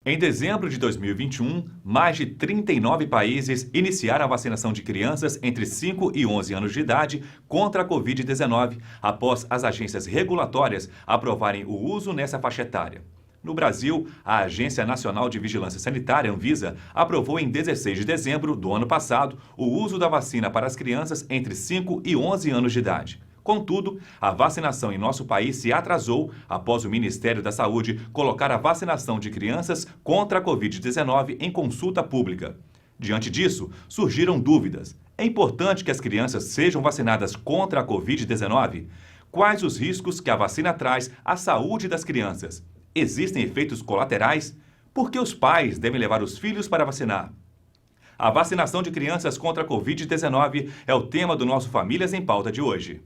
Em dezembro de 2021, mais de 39 países iniciaram a vacinação de crianças entre 5 e 11 anos de idade contra a Covid-19, após as agências regulatórias aprovarem o uso nessa faixa etária. No Brasil, a Agência Nacional de Vigilância Sanitária, Anvisa, aprovou em 16 de dezembro do ano passado o uso da vacina para as crianças entre 5 e 11 anos de idade. Contudo, a vacinação em nosso país se atrasou após o Ministério da Saúde colocar a vacinação de crianças contra a Covid-19 em consulta pública. Diante disso, surgiram dúvidas. É importante que as crianças sejam vacinadas contra a Covid-19? Quais os riscos que a vacina traz à saúde das crianças? Existem efeitos colaterais? Por que os pais devem levar os filhos para vacinar? A vacinação de crianças contra a Covid-19 é o tema do nosso Famílias em Pauta de hoje.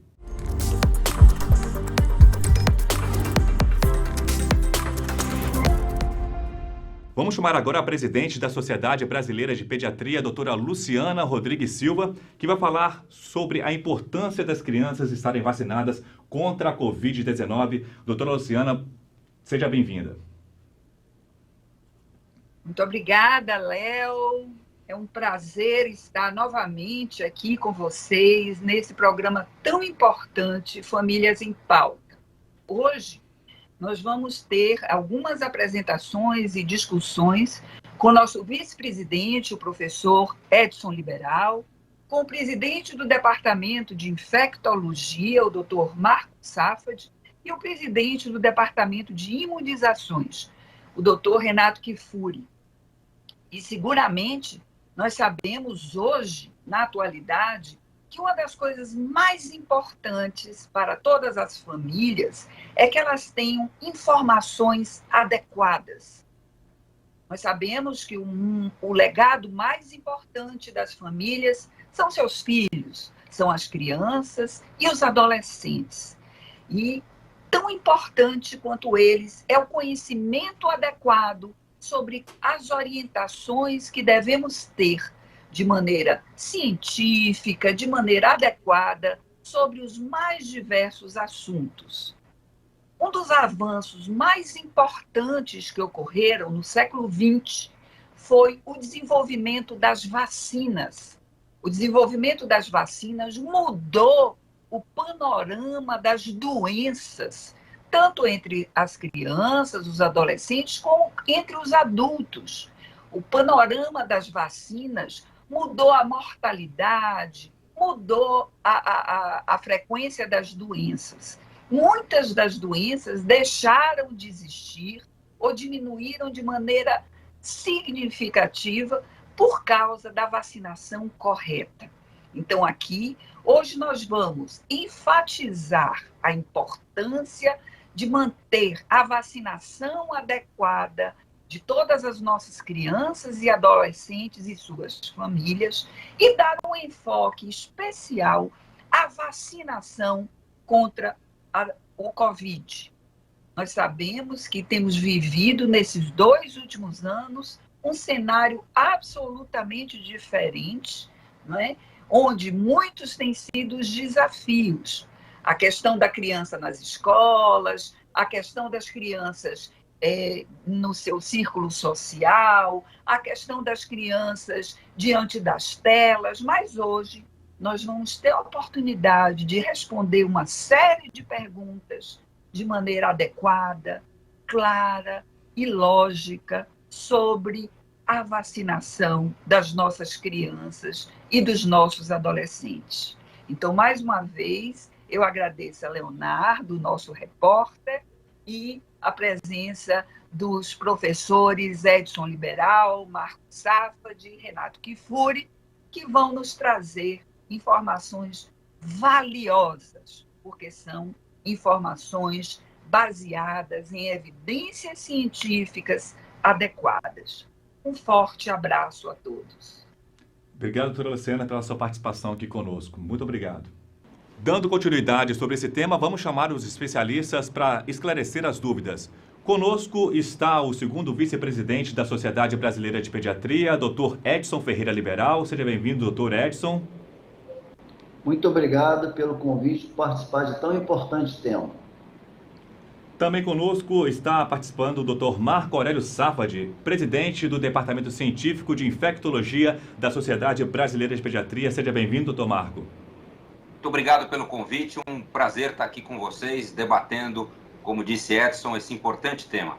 Vamos chamar agora a presidente da Sociedade Brasileira de Pediatria, a doutora Luciana Rodrigues Silva, que vai falar sobre a importância das crianças estarem vacinadas contra a Covid-19. Doutora Luciana, seja bem-vinda. Muito obrigada, Léo. É um prazer estar novamente aqui com vocês nesse programa tão importante, Famílias em Pauta. Hoje, nós vamos ter algumas apresentações e discussões com o nosso vice-presidente, o professor Edson Liberal, com o presidente do Departamento de Infectologia, o doutor Marco Safad, e o presidente do Departamento de Imunizações, o doutor Renato Kifuri. E seguramente nós sabemos hoje, na atualidade, que uma das coisas mais importantes para todas as famílias é que elas tenham informações adequadas. Nós sabemos que o legado mais importante das famílias são seus filhos, são as crianças e os adolescentes. E tão importante quanto eles é o conhecimento adequado sobre as orientações que devemos ter de maneira científica, de maneira adequada, sobre os mais diversos assuntos. Um dos avanços mais importantes que ocorreram no século XX foi o desenvolvimento das vacinas. O desenvolvimento das vacinas mudou o panorama das doenças, tanto entre as crianças, os adolescentes, como entre os adultos. O panorama das vacinas mudou a mortalidade, mudou a frequência das doenças. Muitas das doenças deixaram de existir ou diminuíram de maneira significativa por causa da vacinação correta. Então, aqui, hoje nós vamos enfatizar a importância de manter a vacinação adequada de todas as nossas crianças e adolescentes e suas famílias e dar um enfoque especial à vacinação contra o Covid. Nós sabemos que temos vivido nesses 2 últimos anos um cenário absolutamente diferente, não é? Onde muitos têm sido os desafios. A questão da criança nas escolas, a questão das crianças no seu círculo social, a questão das crianças diante das telas, mas hoje nós vamos ter a oportunidade de responder uma série de perguntas de maneira adequada, clara e lógica sobre a vacinação das nossas crianças e dos nossos adolescentes. Então, mais uma vez, eu agradeço a Leonardo, nosso repórter, e a presença dos professores Edson Liberal, Marco Safad e Renato Kifuri, que vão nos trazer informações valiosas, porque são informações baseadas em evidências científicas adequadas. Um forte abraço a todos. Obrigado, doutora Luciana, pela sua participação aqui conosco. Muito obrigado. Dando continuidade sobre esse tema, vamos chamar os especialistas para esclarecer as dúvidas. Conosco está o segundo vice-presidente da Sociedade Brasileira de Pediatria, Dr. Edson Ferreira Liberal. Seja bem-vindo, Dr. Edson. Muito obrigado pelo convite de participar de tão importante tema. Também conosco está participando o Dr. Marco Aurélio Safadi, presidente do Departamento Científico de Infectologia da Sociedade Brasileira de Pediatria. Seja bem-vindo, Dr. Marco. Muito obrigado pelo convite, um prazer estar aqui com vocês, debatendo, como disse Edson, esse importante tema.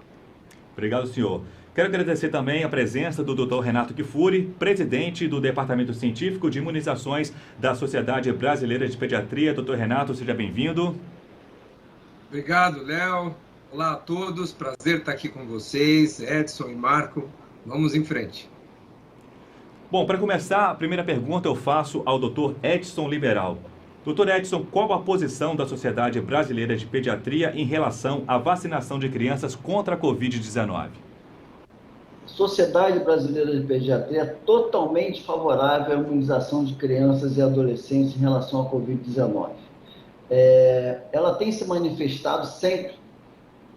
Obrigado, senhor. Quero agradecer também a presença do Dr. Renato Kifuri, presidente do Departamento Científico de Imunizações da Sociedade Brasileira de Pediatria. Dr. Renato, seja bem-vindo. Obrigado, Léo. Olá a todos, prazer estar aqui com vocês, Edson e Marco. Vamos em frente. Bom, para começar, a primeira pergunta eu faço ao Dr. Edson Liberal. Dr. Edson, qual a posição da Sociedade Brasileira de Pediatria em relação à vacinação de crianças contra a Covid-19? A Sociedade Brasileira de Pediatria é totalmente favorável à imunização de crianças e adolescentes em relação à Covid-19. Ela tem se manifestado sempre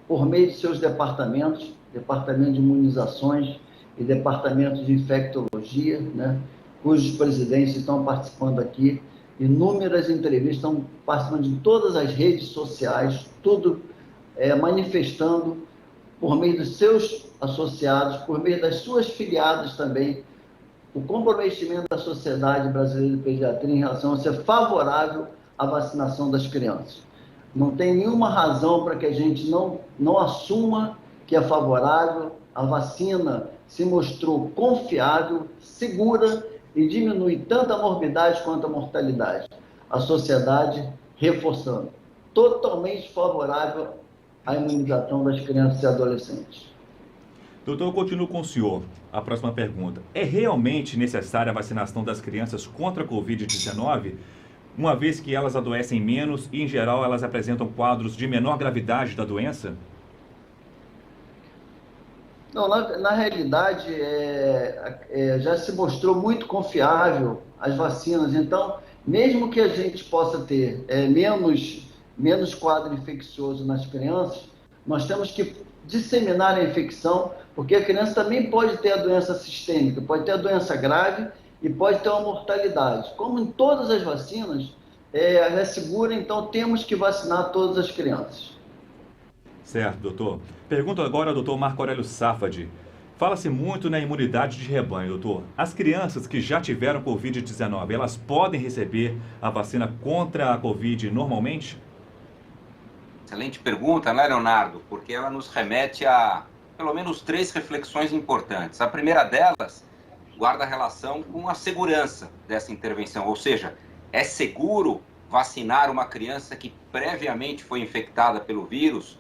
por meio de seus departamentos, departamento de imunizações e departamento de infectologia, né, cujos presidentes estão participando aqui. Inúmeras entrevistas, estão participando de todas as redes sociais, tudo manifestando por meio dos seus associados, por meio das suas filiadas também, o comprometimento da Sociedade Brasileira de Pediatria em relação a ser favorável à vacinação das crianças. Não tem nenhuma razão para que a gente não assuma que é favorável. A vacina se mostrou confiável, segura e diminui tanto a morbidade quanto a mortalidade. A sociedade reforçando, totalmente favorável à imunização das crianças e adolescentes. Doutor, eu continuo com o senhor. A próxima pergunta. É realmente necessária a vacinação das crianças contra a Covid-19, uma vez que elas adoecem menos e, em geral, elas apresentam quadros de menor gravidade da doença? Não, na realidade, já se mostrou muito confiável as vacinas. Então, mesmo que a gente possa ter menos quadro infeccioso nas crianças, nós temos que disseminar a infecção, porque a criança também pode ter a doença sistêmica, pode ter a doença grave e pode ter uma mortalidade. Como em todas as vacinas, ela é segura, então temos que vacinar todas as crianças. Certo, doutor. Pergunto agora ao doutor Marco Aurélio Safadi. Fala-se muito na imunidade de rebanho, doutor. As crianças que já tiveram Covid-19, elas podem receber a vacina contra a Covid normalmente? Excelente pergunta, né, Leonardo? Porque ela nos remete a, pelo menos, 3 reflexões importantes. A primeira delas guarda relação com a segurança dessa intervenção, ou seja, é seguro vacinar uma criança que previamente foi infectada pelo vírus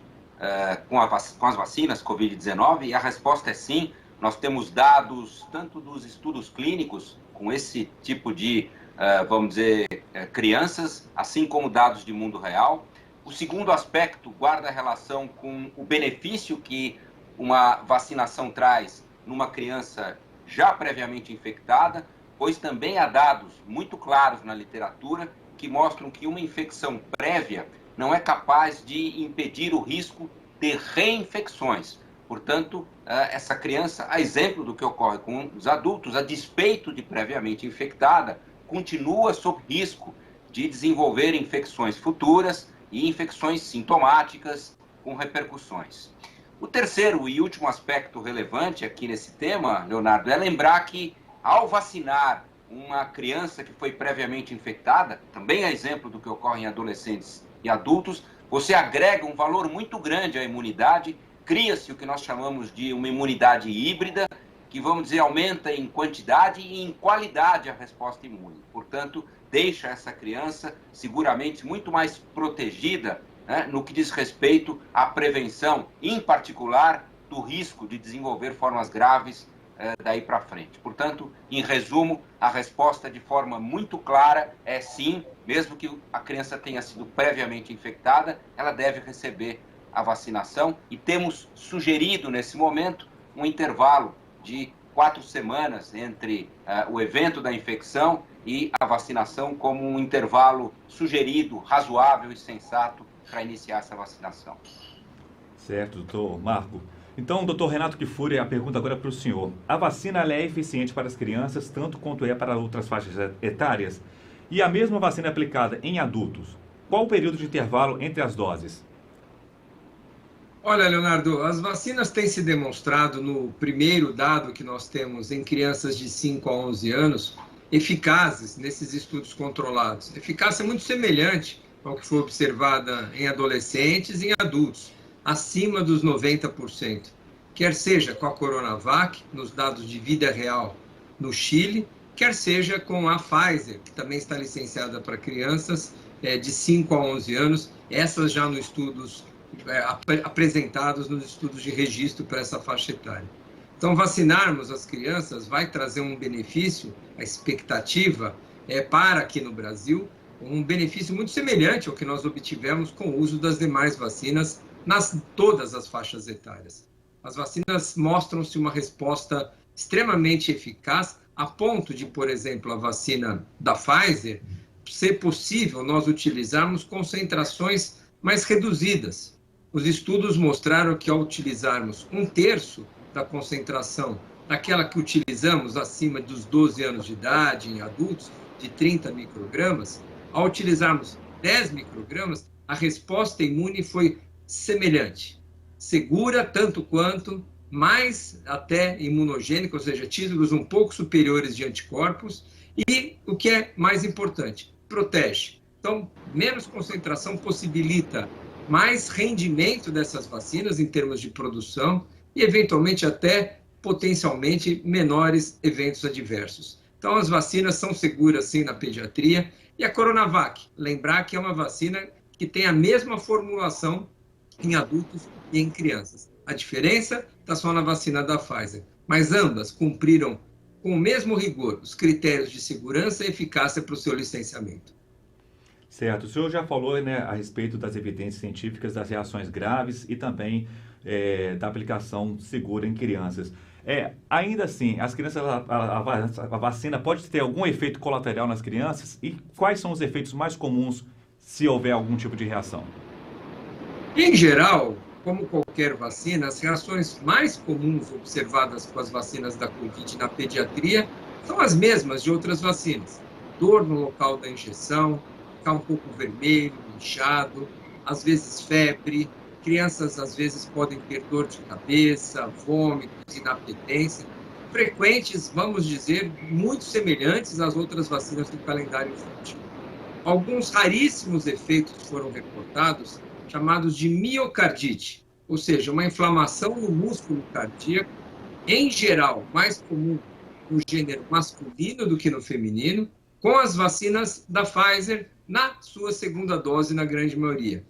com as vacinas Covid-19? E a resposta é sim. Nós temos dados tanto dos estudos clínicos com esse tipo de, vamos dizer, crianças, assim como dados de mundo real. O segundo aspecto guarda relação com o benefício que uma vacinação traz numa criança já previamente infectada, pois também há dados muito claros na literatura que mostram que uma infecção prévia não é capaz de impedir o risco de reinfecções. Portanto, essa criança, a exemplo do que ocorre com os adultos, a despeito de previamente infectada, continua sob risco de desenvolver infecções futuras e infecções sintomáticas com repercussões. O terceiro e último aspecto relevante aqui nesse tema, Leonardo, é lembrar que ao vacinar uma criança que foi previamente infectada, também a exemplo do que ocorre em adolescentes e adultos, você agrega um valor muito grande à imunidade, cria-se o que nós chamamos de uma imunidade híbrida, que, vamos dizer, aumenta em quantidade e em qualidade a resposta imune. Portanto, deixa essa criança seguramente muito mais protegida, né, no que diz respeito à prevenção, em particular do risco de desenvolver formas graves daí para frente. Portanto, em resumo, a resposta de forma muito clara é sim, mesmo que a criança tenha sido previamente infectada, ela deve receber a vacinação e temos sugerido nesse momento um intervalo de 4 semanas entre o evento da infecção e a vacinação como um intervalo sugerido, razoável e sensato para iniciar essa vacinação. Certo, doutor Marco. Então, doutor Renato Kifuri, a pergunta agora é para o senhor. A vacina ela é eficiente para as crianças, tanto quanto é para outras faixas etárias? E a mesma vacina aplicada em adultos, qual o período de intervalo entre as doses? Olha, Leonardo, as vacinas têm se demonstrado, no primeiro dado que nós temos em crianças de 5 a 11 anos, eficazes nesses estudos controlados. Eficácia muito semelhante ao que foi observada em adolescentes e em adultos, acima dos 90%. Quer seja com a Coronavac, nos dados de vida real no Chile, quer seja com a Pfizer, que também está licenciada para crianças de 5 a 11 anos, essas já nos estudos apresentados nos estudos de registro para essa faixa etária. Então, vacinarmos as crianças vai trazer um benefício, a expectativa para aqui no Brasil, um benefício muito semelhante ao que nós obtivemos com o uso das demais vacinas nas todas as faixas etárias. As vacinas mostram-se uma resposta extremamente eficaz, a ponto de, por exemplo, a vacina da Pfizer, ser possível nós utilizarmos concentrações mais reduzidas. Os estudos mostraram que, ao utilizarmos 1/3 da concentração daquela que utilizamos acima dos 12 anos de idade, em adultos, de 30 microgramas, ao utilizarmos 10 microgramas, a resposta imune foi semelhante, segura tanto quanto, mais até imunogênica, ou seja, títulos um pouco superiores de anticorpos, e, o que é mais importante, protege. Então, menos concentração possibilita mais rendimento dessas vacinas em termos de produção e, eventualmente, até potencialmente menores eventos adversos. Então, as vacinas são seguras, sim, na pediatria. E a Coronavac, lembrar que é uma vacina que tem a mesma formulação em adultos e em crianças. A diferença está só na vacina da Pfizer, mas ambas cumpriram com o mesmo rigor os critérios de segurança e eficácia para o seu licenciamento. Certo. O senhor já falou, né, a respeito das evidências científicas das reações graves e também da aplicação segura em crianças. Ainda assim, as crianças, a vacina pode ter algum efeito colateral nas crianças? E quais são os efeitos mais comuns se houver algum tipo de reação? Em geral, como qualquer vacina, as reações mais comuns observadas com as vacinas da Covid na pediatria são as mesmas de outras vacinas. Dor no local da injeção, ficar um pouco vermelho, inchado, às vezes febre, crianças às vezes podem ter dor de cabeça, vômitos, inapetência, frequentes, vamos dizer, muito semelhantes às outras vacinas do calendário infantil. Alguns raríssimos efeitos foram reportados, chamados de miocardite, ou seja, uma inflamação no músculo cardíaco, em geral, mais comum no gênero masculino do que no feminino, com as vacinas da Pfizer na sua segunda dose, na grande maioria.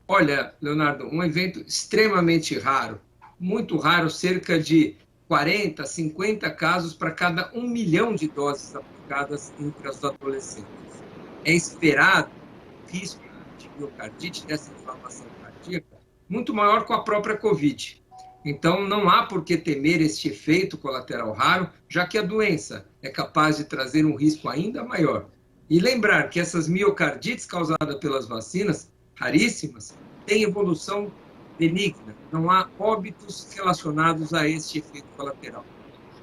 Olha, Leonardo, um evento extremamente raro, muito raro, cerca de 40, 50 casos para cada 1 milhão de doses aplicadas entre os adolescentes. É esperado o risco de miocardite, dessa inflamação cardíaca, muito maior com a própria Covid. Então, não há por que temer este efeito colateral raro, já que a doença é capaz de trazer um risco ainda maior. E lembrar que essas miocardites causadas pelas vacinas, raríssimas, têm evolução benigna. Não há óbitos relacionados a este efeito colateral.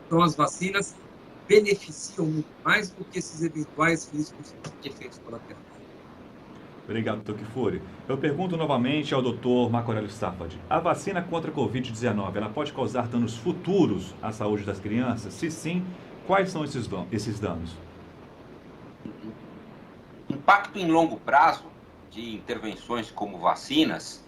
Então, as vacinas beneficiam muito mais do que esses eventuais riscos de efeitos colaterais. Obrigado, Dr. Kifuri. Eu pergunto novamente ao Dr. Marco Aurélio Safadi. A vacina contra a Covid-19, ela pode causar danos futuros à saúde das crianças? Se sim, quais são esses danos? Impacto em longo prazo de intervenções como vacinas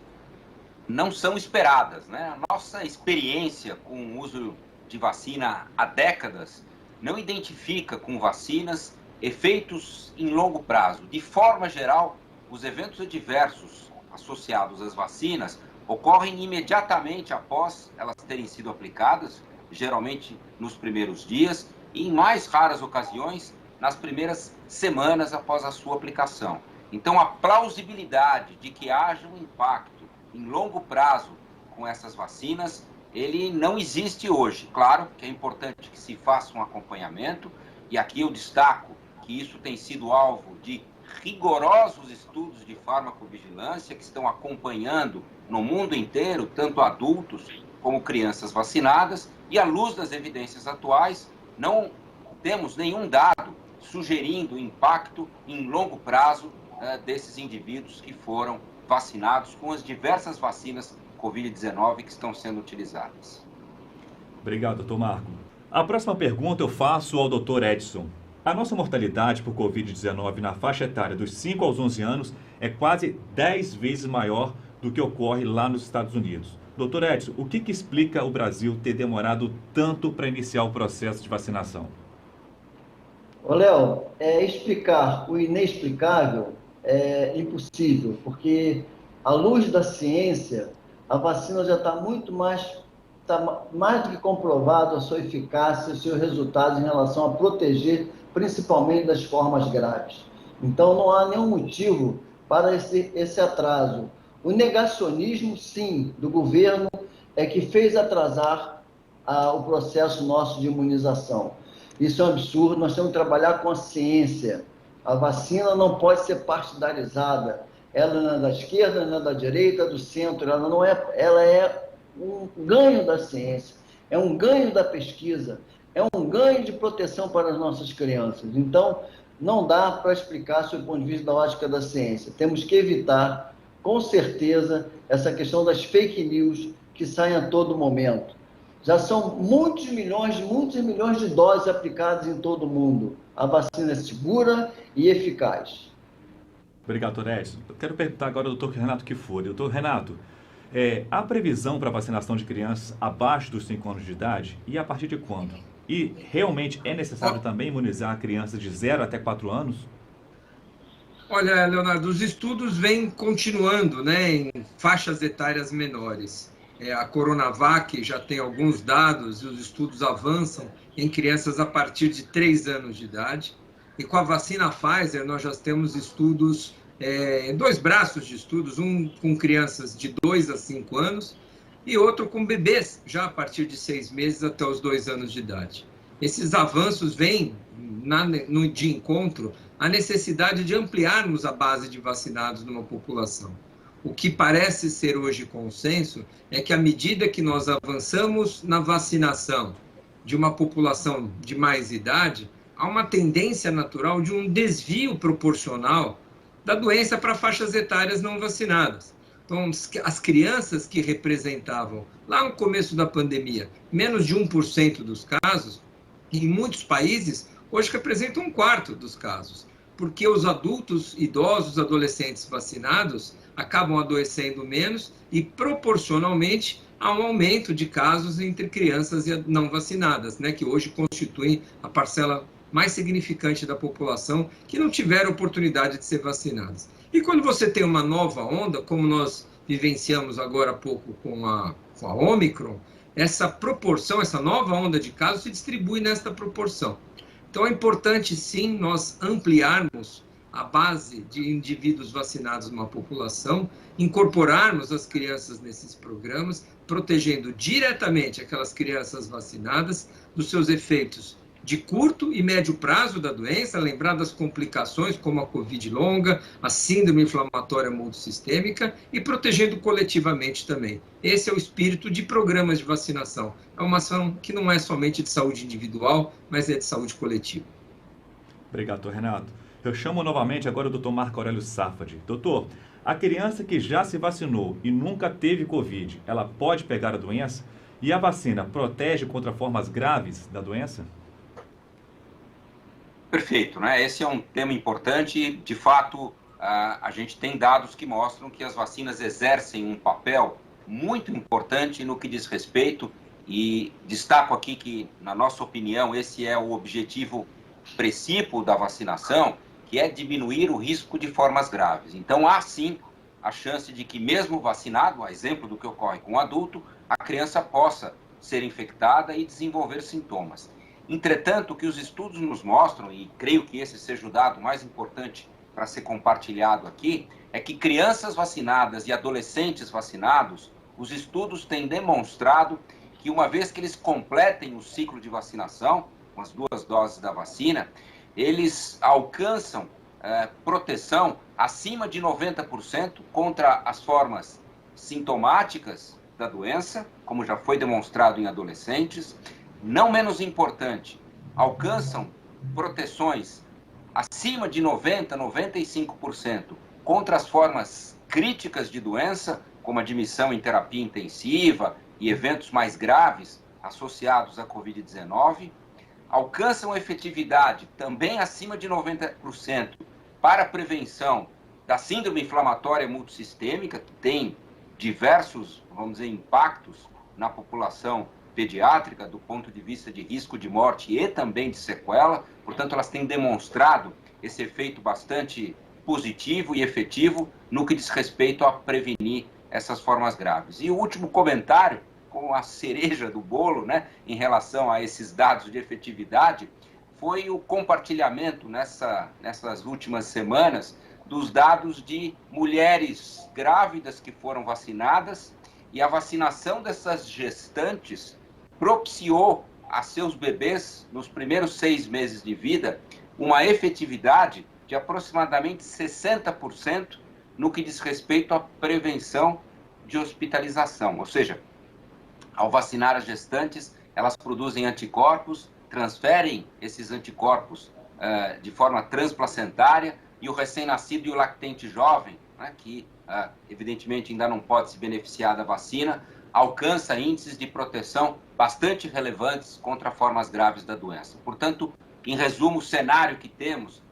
não são esperadas, né? A nossa experiência com o uso de vacina há décadas não identifica com vacinas efeitos em longo prazo. De forma geral, os eventos adversos associados às vacinas ocorrem imediatamente após elas terem sido aplicadas, geralmente nos primeiros dias, e em mais raras ocasiões, nas primeiras semanas após a sua aplicação. Então, a plausibilidade de que haja um impacto em longo prazo com essas vacinas, ele não existe hoje. Claro que é importante que se faça um acompanhamento, e aqui eu destaco que isso tem sido alvo de rigorosos estudos de farmacovigilância que estão acompanhando no mundo inteiro, tanto adultos como crianças vacinadas, e à luz das evidências atuais, não temos nenhum dado sugerindo impacto em longo prazo desses indivíduos que foram vacinados com as diversas vacinas Covid-19 que estão sendo utilizadas. Obrigado, doutor Marco. A próxima pergunta eu faço ao doutor Edson. A nossa mortalidade por Covid-19 na faixa etária dos 5 aos 11 anos é quase 10 vezes maior do que ocorre lá nos Estados Unidos. Doutor Edson, o que explica o Brasil ter demorado tanto para iniciar o processo de vacinação? Ô, Léo, explicar o inexplicável é impossível, porque à luz da ciência, a vacina já está mais do que comprovado a sua eficácia, os seus resultados em relação a proteger, principalmente das formas graves. Então, não há nenhum motivo para esse atraso. O negacionismo, sim, do governo é que fez atrasar o processo nosso de imunização. Isso é um absurdo, nós temos que trabalhar com a ciência. A vacina não pode ser partidarizada. Ela não é da esquerda, não é da direita, do centro, ela é um ganho da ciência, é um ganho da pesquisa, é um ganho de proteção para as nossas crianças. Então, não dá para explicar sob o ponto de vista da ótica da ciência. Temos que evitar, com certeza, essa questão das fake news que saem a todo momento. Já são muitos milhões de doses aplicadas em todo o mundo. A vacina é segura e eficaz. Obrigado, doutor Edson. Eu quero perguntar agora ao doutor Renato Kifuri. Doutor Renato, há previsão para vacinação de crianças abaixo dos 5 anos de idade e a partir de quando? E realmente é necessário também imunizar crianças de 0 até 4 anos? Olha, Leonardo, os estudos vêm continuando, né, em faixas etárias menores. A Coronavac já tem alguns dados e os estudos avançam em crianças a partir de 3 anos de idade. E com a vacina Pfizer, nós já temos estudos, 2 braços de estudos, um com crianças de 2 a 5 anos e outro com bebês, já a partir de 6 meses até os 2 anos de idade. Esses avanços vêm de encontro à necessidade de ampliarmos a base de vacinados numa população. O que parece ser hoje consenso é que à medida que nós avançamos na vacinação de uma população de mais idade, há uma tendência natural de um desvio proporcional da doença para faixas etárias não vacinadas. Então, as crianças que representavam, lá no começo da pandemia, menos de 1% dos casos, em muitos países, hoje representam 1/4 dos casos, porque os adultos, idosos, adolescentes vacinados acabam adoecendo menos e, proporcionalmente, há um aumento de casos entre crianças não vacinadas, né, que hoje constituem a parcela mais significante da população que não tiveram oportunidade de ser vacinadas. E quando você tem uma nova onda, como nós vivenciamos agora há pouco com a Ômicron, essa proporção, essa nova onda de casos se distribui nesta proporção. Então é importante, sim, nós ampliarmos a base de indivíduos vacinados numa população, incorporarmos as crianças nesses programas, protegendo diretamente aquelas crianças vacinadas dos seus efeitos de curto e médio prazo da doença, lembrar das complicações como a Covid longa, a síndrome inflamatória multissistêmica e protegendo coletivamente também. Esse é o espírito de programas de vacinação. É uma ação que não é somente de saúde individual, mas é de saúde coletiva. Obrigado, doutor Renato. Eu chamo novamente agora o doutor Marco Aurélio Safadi. Doutor, a criança que já se vacinou e nunca teve Covid, ela pode pegar a doença? E a vacina protege contra formas graves da doença? Perfeito, né? Esse é um tema importante. De fato, a gente tem dados que mostram que as vacinas exercem um papel muito importante no que diz respeito, e destaco aqui que, na nossa opinião, esse é o objetivo principal da vacinação, que é diminuir o risco de formas graves. Então, há sim a chance de que, mesmo vacinado, a exemplo do que ocorre com o adulto, a criança possa ser infectada e desenvolver sintomas. Entretanto, o que os estudos nos mostram, e creio que esse seja o dado mais importante para ser compartilhado aqui, é que crianças vacinadas e adolescentes vacinados, os estudos têm demonstrado que, uma vez que eles completem o ciclo de vacinação, com as 2 doses da vacina, eles alcançam proteção acima de 90% contra as formas sintomáticas da doença, como já foi demonstrado em adolescentes. Não menos importante, alcançam proteções acima de 90%, 95% contra as formas críticas de doença, como admissão em terapia intensiva e eventos mais graves associados à Covid-19, alcançam efetividade também acima de 90% para a prevenção da síndrome inflamatória multissistêmica, que tem diversos, vamos dizer, impactos na população pediátrica do ponto de vista de risco de morte e também de sequela. Portanto, elas têm demonstrado esse efeito bastante positivo e efetivo no que diz respeito a prevenir essas formas graves. E o último comentário, com a cereja do bolo, né, em relação a esses dados de efetividade, foi o compartilhamento nessas últimas semanas dos dados de mulheres grávidas que foram vacinadas, e a vacinação dessas gestantes propiciou a seus bebês, nos primeiros 6 meses de vida, uma efetividade de aproximadamente 60% no que diz respeito à prevenção de hospitalização. Ou seja, ao vacinar as gestantes, elas produzem anticorpos, transferem esses anticorpos de forma transplacentária, e o recém-nascido e o lactente jovem, né, que evidentemente ainda não pode se beneficiar da vacina, alcança índices de proteção bastante relevantes contra formas graves da doença. Portanto, em resumo, o cenário que temos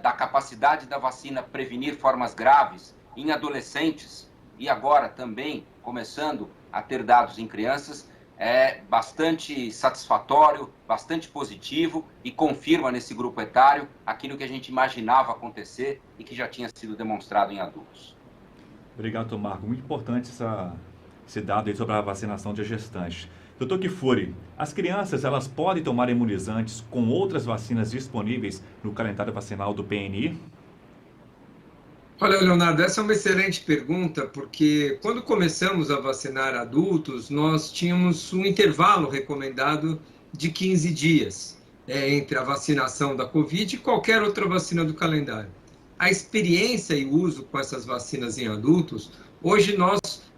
da capacidade da vacina prevenir formas graves em adolescentes e agora também começando a ter dados em crianças é bastante satisfatório, bastante positivo e confirma nesse grupo etário aquilo que a gente imaginava acontecer e que já tinha sido demonstrado em adultos. Obrigado, Marco. Muito importante esse dado aí sobre a vacinação de gestantes. Dr. Kifuri, as crianças elas podem tomar imunizantes com outras vacinas disponíveis no calendário vacinal do PNI? Olha, Leonardo, essa é uma excelente pergunta, porque quando começamos a vacinar adultos, nós tínhamos um intervalo recomendado de 15 dias entre a vacinação da Covid e qualquer outra vacina do calendário. A experiência e uso com essas vacinas em adultos, hoje nós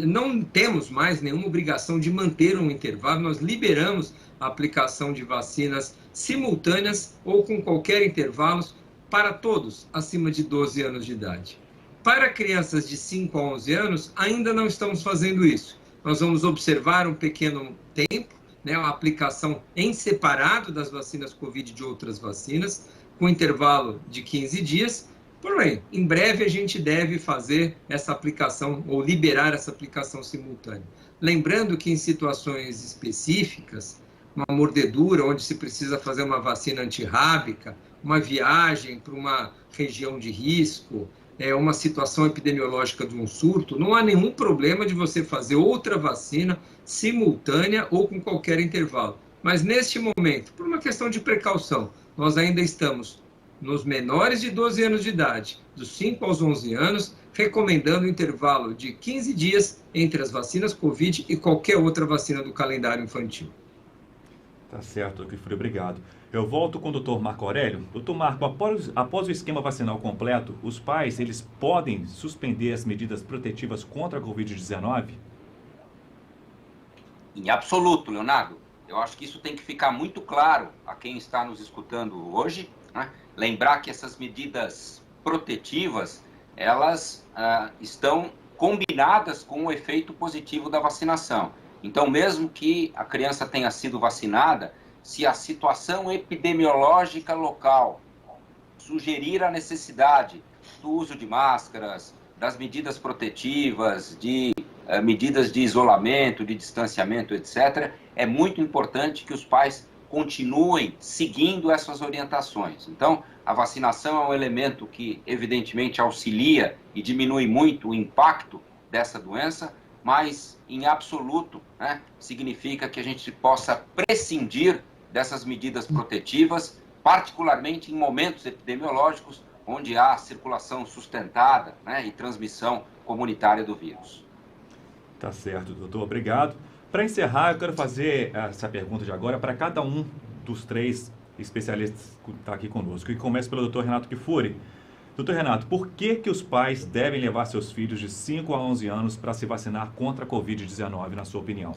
não temos mais nenhuma obrigação de manter um intervalo, nós liberamos a aplicação de vacinas simultâneas ou com qualquer intervalo para todos acima de 12 anos de idade. Para crianças de 5 a 11 anos, ainda não estamos fazendo isso. Nós vamos observar um pequeno tempo, a aplicação em separado das vacinas Covid de outras vacinas, com intervalo de 15 dias. Porém, em breve a gente deve fazer essa aplicação ou liberar essa aplicação simultânea. Lembrando que em situações específicas, uma mordedura onde se precisa fazer uma vacina antirrábica, uma viagem para uma região de risco, uma situação epidemiológica de um surto, não há nenhum problema de você fazer outra vacina simultânea ou com qualquer intervalo. Mas neste momento, por uma questão de precaução, nós ainda estamos nos menores de 12 anos de idade, dos 5 aos 11 anos, recomendando um intervalo de 15 dias entre as vacinas Covid e qualquer outra vacina do calendário infantil. Tá certo, Dr. Kifuri, obrigado. Eu volto com o Dr. Marco Aurélio. Dr. Marco, após o esquema vacinal completo, os pais eles podem suspender as medidas protetivas contra a Covid-19? Em absoluto, Leonardo. Eu acho que isso tem que ficar muito claro a quem está nos escutando hoje, né? Lembrar que essas medidas protetivas, elas estão combinadas com o efeito positivo da vacinação. Então, mesmo que a criança tenha sido vacinada, se a situação epidemiológica local sugerir a necessidade do uso de máscaras, das medidas protetivas, de medidas de isolamento, de distanciamento, etc., é muito importante que os pais continuem seguindo essas orientações. Então, a vacinação é um elemento que, evidentemente, auxilia e diminui muito o impacto dessa doença, mas, em absoluto, significa que a gente possa prescindir dessas medidas protetivas, particularmente em momentos epidemiológicos onde há circulação sustentada e transmissão comunitária do vírus. Tá certo, doutor. Obrigado. Para encerrar, eu quero fazer essa pergunta de agora para cada um dos 3 especialistas que está aqui conosco. E começo pelo Dr. Renato Kifuri. Doutor Renato, por que os pais devem levar seus filhos de 5 a 11 anos para se vacinar contra a Covid-19, na sua opinião?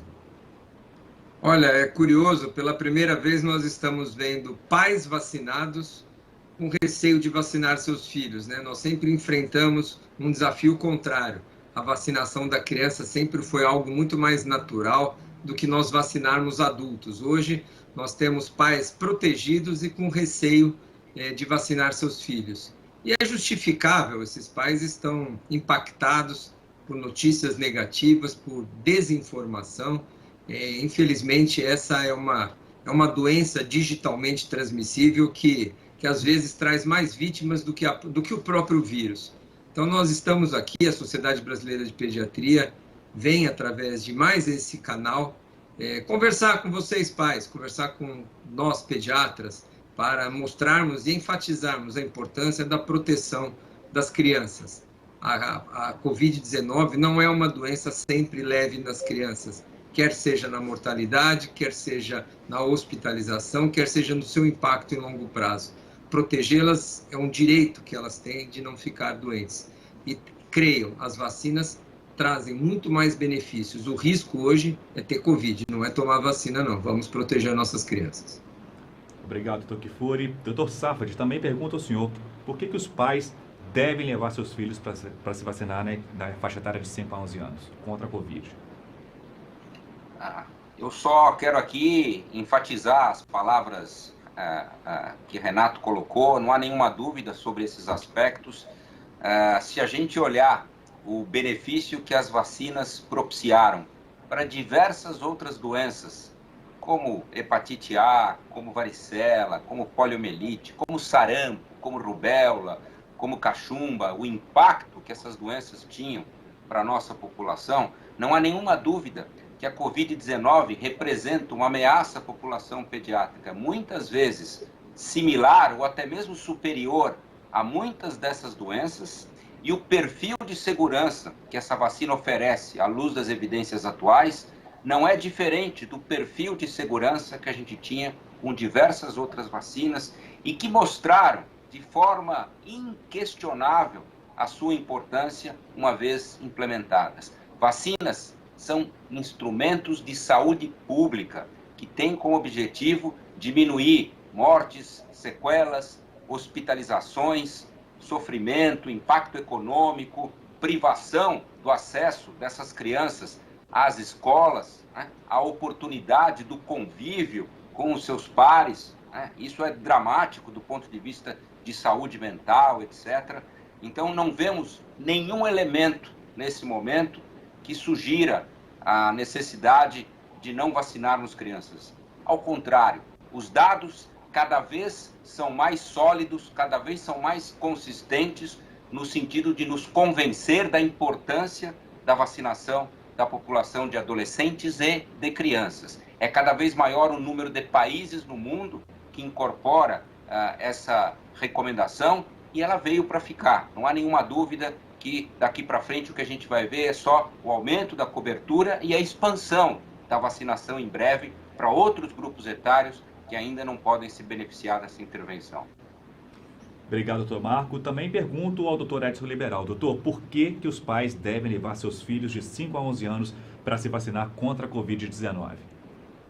Olha, é curioso, pela primeira vez nós estamos vendo pais vacinados com receio de vacinar seus filhos, Nós sempre enfrentamos um desafio contrário. a vacinação da criança sempre foi algo muito mais natural do que nós vacinarmos adultos. Hoje, nós temos pais protegidos e com receio de vacinar seus filhos. E é justificável, esses pais estão impactados por notícias negativas, por desinformação. Infelizmente, essa é uma doença digitalmente transmissível que às vezes traz mais vítimas do que o próprio vírus. Então, nós estamos aqui, a Sociedade Brasileira de Pediatria vem, através de mais esse canal, conversar com vocês, pais, conversar com nós, pediatras, para mostrarmos e enfatizarmos a importância da proteção das crianças. A Covid-19 não é uma doença sempre leve nas crianças, quer seja na mortalidade, quer seja na hospitalização, quer seja no seu impacto em longo prazo. Protegê-las é um direito que elas têm de não ficar doentes. E creiam, as vacinas trazem muito mais benefícios. O risco hoje é ter Covid, não é tomar vacina, não. Vamos proteger nossas crianças. Obrigado, Dr. Kifuri. Dr. Safad também pergunta ao senhor por que os pais devem levar seus filhos para se vacinar, né, na faixa etária de 5 a 11 anos contra a Covid. Eu só quero aqui enfatizar as palavras que Renato colocou. Não há nenhuma dúvida sobre esses aspectos. Se a gente olhar o benefício que as vacinas propiciaram para diversas outras doenças, como hepatite A, como varicela, como poliomielite, como sarampo, como rubéola, como cachumba, o impacto que essas doenças tinham para a nossa população, não há nenhuma dúvida que a Covid-19 representa uma ameaça à população pediátrica, muitas vezes similar ou até mesmo superior a muitas dessas doenças, e o perfil de segurança que essa vacina oferece à luz das evidências atuais não é diferente do perfil de segurança que a gente tinha com diversas outras vacinas e que mostraram de forma inquestionável a sua importância uma vez implementadas. Vacinas são instrumentos de saúde pública que têm como objetivo diminuir mortes, sequelas, hospitalizações, sofrimento, impacto econômico, privação do acesso dessas crianças às escolas, né? A oportunidade do convívio com os seus pares, né? Isso é dramático do ponto de vista de saúde mental, etc. Então, não vemos nenhum elemento nesse momento que sugira a necessidade de não vacinarmos crianças. Ao contrário, os dados cada vez são mais sólidos, cada vez são mais consistentes no sentido de nos convencer da importância da vacinação da população de adolescentes e de crianças. É cada vez maior o número de países no mundo que incorpora essa recomendação e ela veio para ficar. Não há nenhuma dúvida que daqui para frente o que a gente vai ver é só o aumento da cobertura e a expansão da vacinação em breve para outros grupos etários que ainda não podem se beneficiar dessa intervenção. Obrigado, doutor Marco. Também pergunto ao doutor Edson Liberal. Doutor, por que os pais devem levar seus filhos de 5 a 11 anos para se vacinar contra a Covid-19?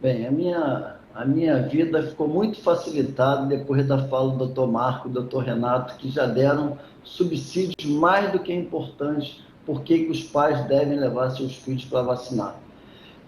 Bem, a minha vida ficou muito facilitada depois da fala do doutor Marco e do doutor Renato, que já deram subsídios mais do que importantes por que os pais devem levar seus filhos para vacinar.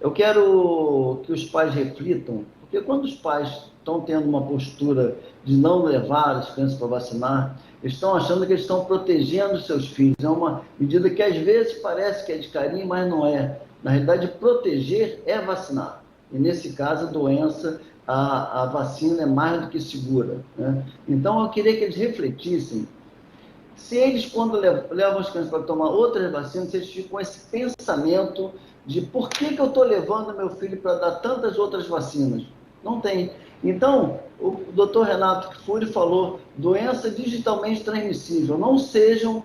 Eu quero que os pais reflitam, porque quando os pais estão tendo uma postura de não levar as crianças para vacinar, eles estão achando que eles estão protegendo os seus filhos. É uma medida que às vezes parece que é de carinho, mas não é. Na realidade, proteger é vacinar. E nesse caso, a doença, a vacina é mais do que segura, né? Então, eu queria que eles refletissem se eles, quando levam as crianças para tomar outras vacinas, eles ficam com esse pensamento de por que eu estou levando meu filho para dar tantas outras vacinas? Não tem. Então, o doutor Renato Kifuri falou, doença digitalmente transmissível, não sejam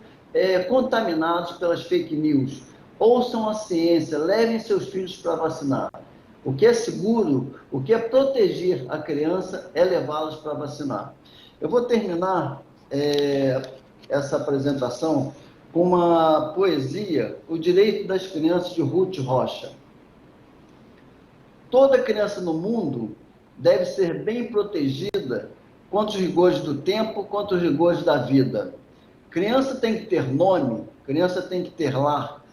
contaminados pelas fake news, ouçam a ciência, levem seus filhos para vacinar. O que é seguro, o que é proteger a criança é levá-los para vacinar. Eu vou terminar essa apresentação com uma poesia, O Direito das Crianças, de Ruth Rocha. Toda criança no mundo deve ser bem protegida contra os rigores do tempo, contra os rigores da vida. Criança tem que ter nome, criança tem que ter lar,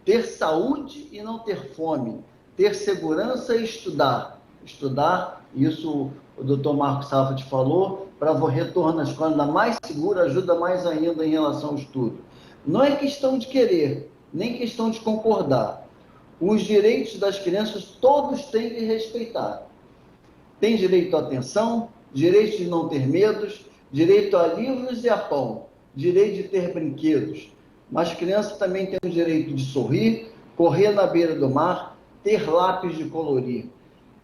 ter saúde e não ter fome, ter segurança e estudar. Estudar, isso o doutor Marco Safad falou, para o retorno à escola ainda mais seguro, ajuda mais ainda em relação ao estudo. Não é questão de querer, nem questão de concordar. Os direitos das crianças todos têm que respeitar. Tem direito à atenção, direito de não ter medos, direito a livros e a pão, direito de ter brinquedos. Mas crianças também têm o direito de sorrir, correr na beira do mar, ter lápis de colorir,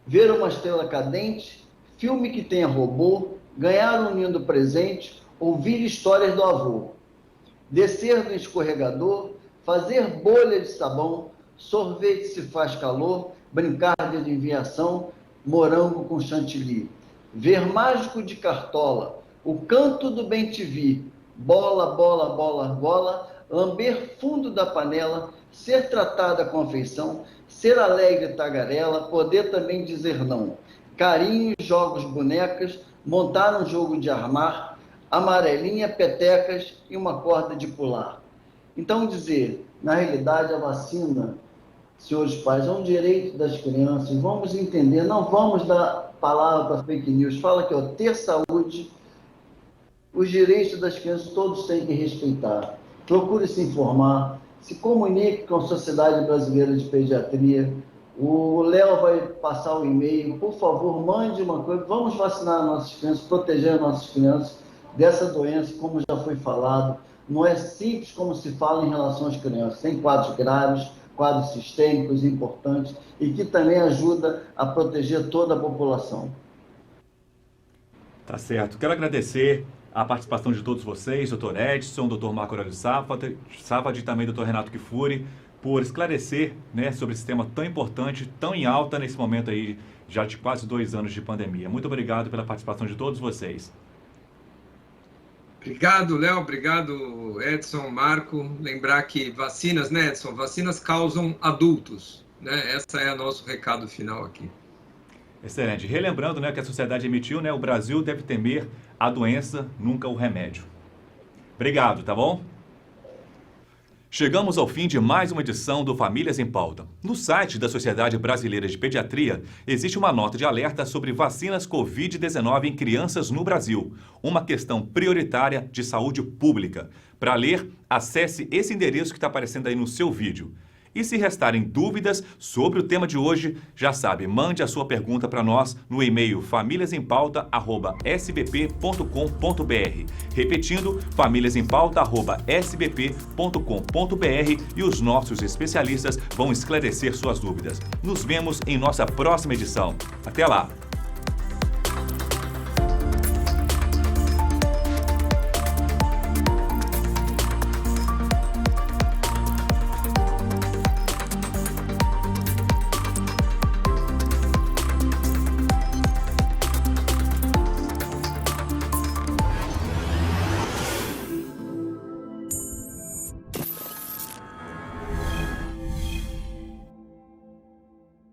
ver uma estrela cadente, filme que tenha robô, ganhar um lindo presente, ouvir histórias do avô, descer no escorregador, fazer bolha de sabão, sorvete se faz calor, brincar de adivinhação, morango com chantilly, ver mágico de cartola, o canto do bem-te-vi, bola, bola, bola, bola, lamber fundo da panela, ser tratada com afeição, ser alegre tagarela, poder também dizer não, carinho, jogos, bonecas, montar um jogo de armar, amarelinha, petecas e uma corda de pular. Então, dizer, na realidade, a vacina, senhores pais, é um direito das crianças, vamos entender, não vamos dar palavra para fake news, fala que ter saúde, os direitos das crianças todos têm que respeitar. Procure se informar, se comunique com a Sociedade Brasileira de Pediatria, o Léo vai passar o e-mail, por favor, mande uma coisa, vamos vacinar nossas crianças, proteger nossas crianças dessa doença, como já foi falado, não é simples como se fala em relação às crianças, tem quadros graves, quadros sistêmicos importantes e que também ajuda a proteger toda a população. Tá certo. Quero agradecer a participação de todos vocês, doutor Edson, doutor Marco Aurélio Safad e também doutor Renato Kfouri, por esclarecer, né, sobre esse tema tão importante, tão em alta nesse momento aí, já de quase 2 anos de pandemia. Muito obrigado pela participação de todos vocês. Obrigado, Léo. Obrigado, Edson, Marco. Lembrar que vacinas, né, Edson? Vacinas causam adultos, né? Esse é o nosso recado final aqui. Excelente. Relembrando, né, que a sociedade emitiu, né, o Brasil deve temer a doença, nunca o remédio. Obrigado, tá bom? Chegamos ao fim de mais uma edição do Famílias em Pauta. No site da Sociedade Brasileira de Pediatria, existe uma nota de alerta sobre vacinas Covid-19 em crianças no Brasil, uma questão prioritária de saúde pública. Para ler, acesse esse endereço que está aparecendo aí no seu vídeo. E se restarem dúvidas sobre o tema de hoje, já sabe, mande a sua pergunta para nós no e-mail famíliasempauta@sbp.com.br. Repetindo, famíliasempauta@sbp.com.br e os nossos especialistas vão esclarecer suas dúvidas. Nos vemos em nossa próxima edição. Até lá!